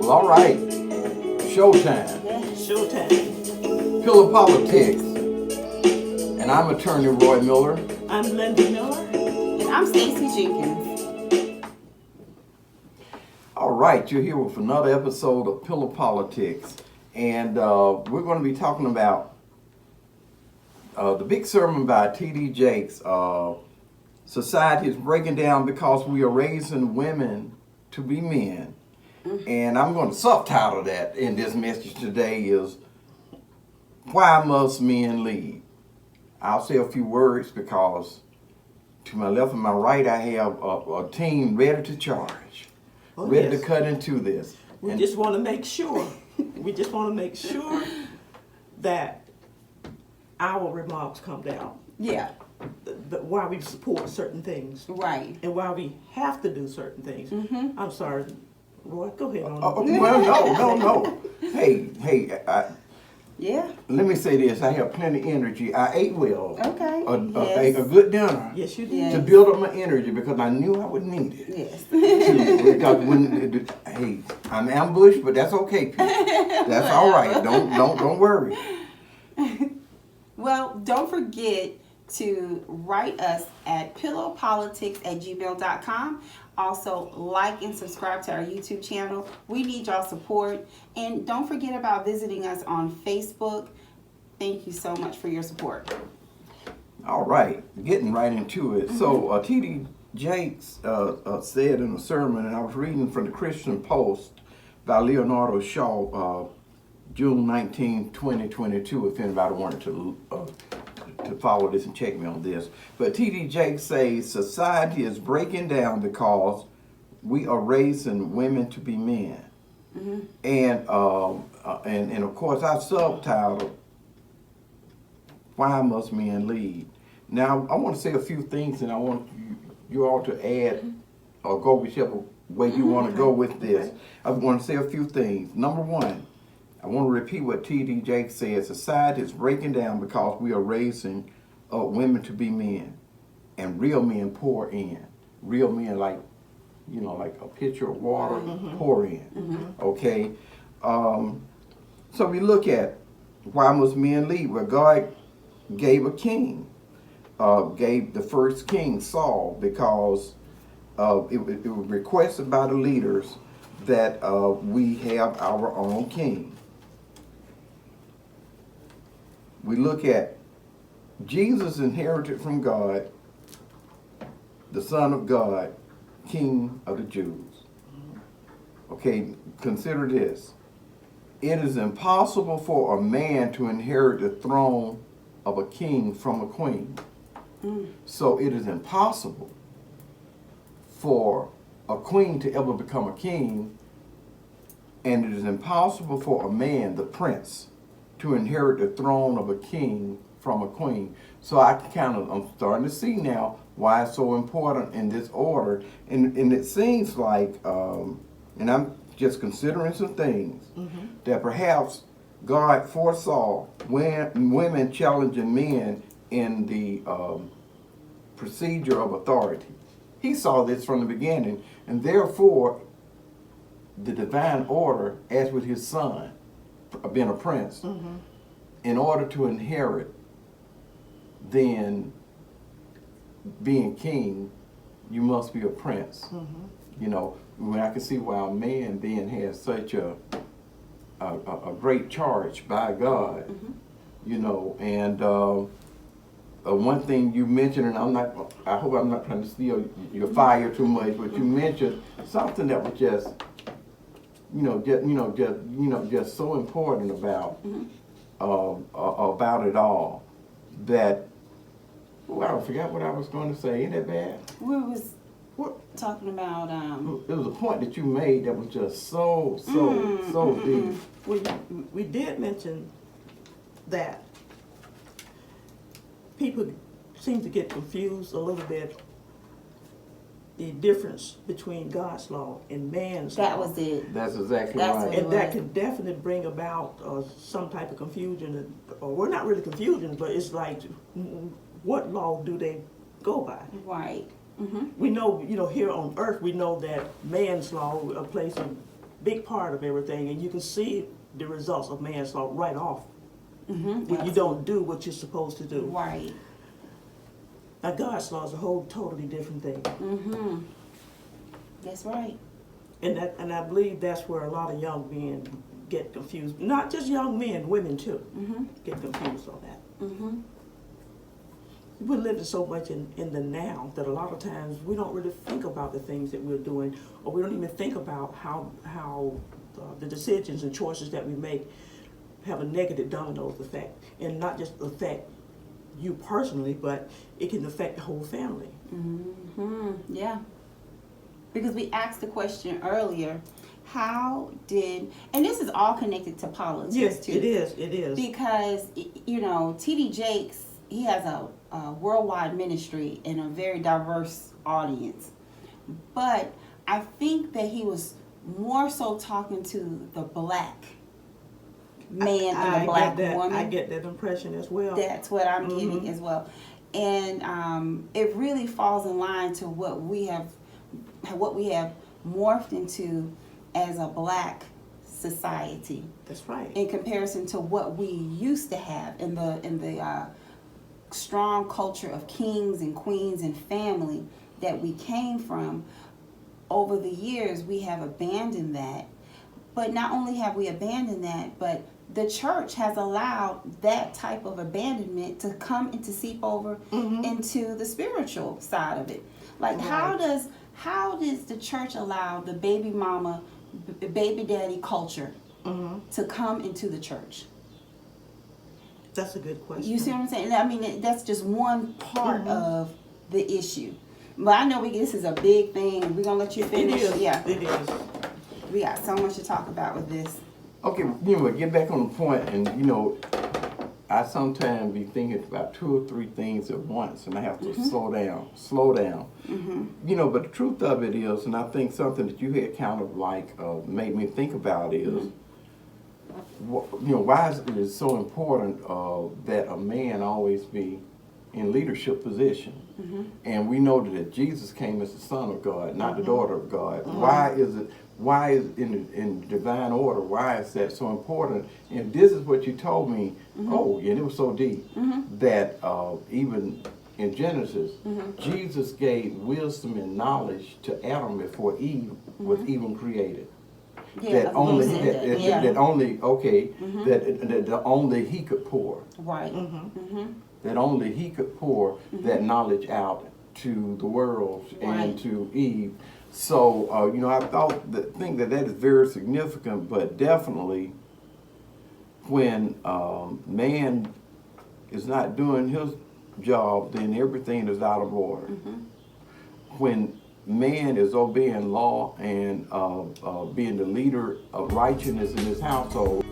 Well, all right. Showtime. Showtime. Pillow Politics. And I'm attorney Roy Miller. I'm Linda Miller. And I'm Stacy Jenkins. All right, you're here with another episode of Pillow Politics. And we're going to be talking about the big sermon by T.D. Jakes. Society is breaking down because we are raising women to be men. And I'm going to subtitle that in this message today is, Why Must Men Lead? I'll say a few words because to my left and my right I have a team ready to charge, ready to cut into this. We just want to make sure. That our remarks come down. Yeah. Why we support certain things. Right. And why we have to do certain things. Mm-hmm. I'm sorry, Roy, go ahead on. Well, no. Hey, Yeah. let me say this. I have plenty of energy. I ate well. Okay. A good dinner. Yes, you did. Yes. To build up my energy because I knew I would need it. Yes. Because hey, I'm ambushed, but that's okay, Pete. That's all right. Don't worry. Well, don't forget to write us at pillowpolitics@gmail.com. Also, like and subscribe to our YouTube channel. We need y'all support. And don't forget about visiting us on Facebook. Thank you so much for your support. All right, getting right into it. So T.D. Jakes said in a sermon, and I was reading from the Christian Post by Leonardo Shaw, June 19, 2022, if anybody wanted to follow this and check me on this. But T.D. Jakes says society is breaking down because we are raising women to be men. Mm-hmm. And of course our subtitle, Why Must Men Lead? Now I want to say a few things, and I want you all to add or go whichever way you want to go with this. Okay. I want to say a few things. Number one, I want to repeat what T.D. Jakes said. Society is breaking down because we are raising women to be men, and real men pour in. Real men, like a pitcher of water, pour in. Mm-hmm. Okay, so we look at why must men lead? Well, God gave a king, gave the first king Saul because it was requested by the leaders that we have our own king. We look at Jesus inherited from God, the Son of God, King of the Jews. Okay, consider this. It is impossible for a man to inherit the throne of a king from a queen. So it is impossible for a queen to ever become a king, and it is impossible for a man, the prince, to inherit the throne of a king from a queen. So I'm starting to see now why it's so important in this order. And it seems like, and I'm just considering some things, that perhaps God foresaw women challenging men in the procedure of authority. He saw this from the beginning, and therefore the divine order, as with his son, being a prince, in order to inherit, then being king, you must be a prince. When I can see why a man then has such a great charge by God, and one thing you mentioned, and I hope I'm not trying to steal your fire too much, but you mentioned something that was just so important about it all, that I forgot what I was going to say. Ain't that bad? We was talking about It was a point that you made that was just so deep. We did mention that people seem to get confused a little bit, the difference between God's law and man's law. that was it. That's exactly That's right. what And that can definitely bring about some type of confusion, or well, not really confusion, but it's like, what law do they go by? Right. We know, here on earth, we know that man's law, a place of big part of everything, and you can see the results of manslaughter right off Mm-hmm. when you don't do what you're supposed to do. Right. Now, God's law is a whole totally different thing, Mm-hmm. That's right. and I believe that's where a lot of young men get confused. Not just young men, women too, Mm-hmm. get confused on that. Mm-hmm. We're living so much in the now that a lot of times we don't really think about the things that we're doing, or we don't even think about how the decisions and choices that we make have a negative domino effect, and not just affect you personally, but it can affect the whole family. Mm-hmm. Yeah. Because we asked the question earlier, how did, and this is all connected to politics Yes, too. it is. It is. Because, you know, T.D. Jakes, he has a worldwide ministry and a very diverse audience. But I think that he was more so talking to the black man and the black woman. I get that impression as well. That's what I'm getting as well. And it really falls in line to what we have morphed into as a black society That's right. in comparison to what we used to have in the strong culture of kings and queens and family that we came from. Over the years, we have abandoned that. But not only have we abandoned that, but the church has allowed that type of abandonment to come and to seep over into the spiritual side of it. Like, how does the church allow the baby mama, baby daddy culture to come into the church? That's a good question. You see what I'm saying? I mean, that's just one part of the issue. But I know this is a big thing. We're going to let you finish. It is. Yeah. It is. We got so much to talk about with this. Okay, you know, get back on the point, and you know, I sometimes be thinking about 2 or 3 things at once, and I have to slow down. You know, but the truth of it is, and I think something that you had kind of like made me think about is, you know, why is it so important that a man always be in leadership position? And we know that Jesus came as the Son of God, not the daughter of God. Why is in divine order, why is that so important? And this is what you told me, and it was so deep, that even in Genesis, Jesus gave wisdom and knowledge to Adam before Eve was even created. Yeah, That only that only he could pour. Right. That only he could pour that knowledge out to the world and to Eve. So, you know, I think that is very significant, but definitely when man is not doing his job, then everything is out of order. When man is obeying law and being the leader of righteousness in his household,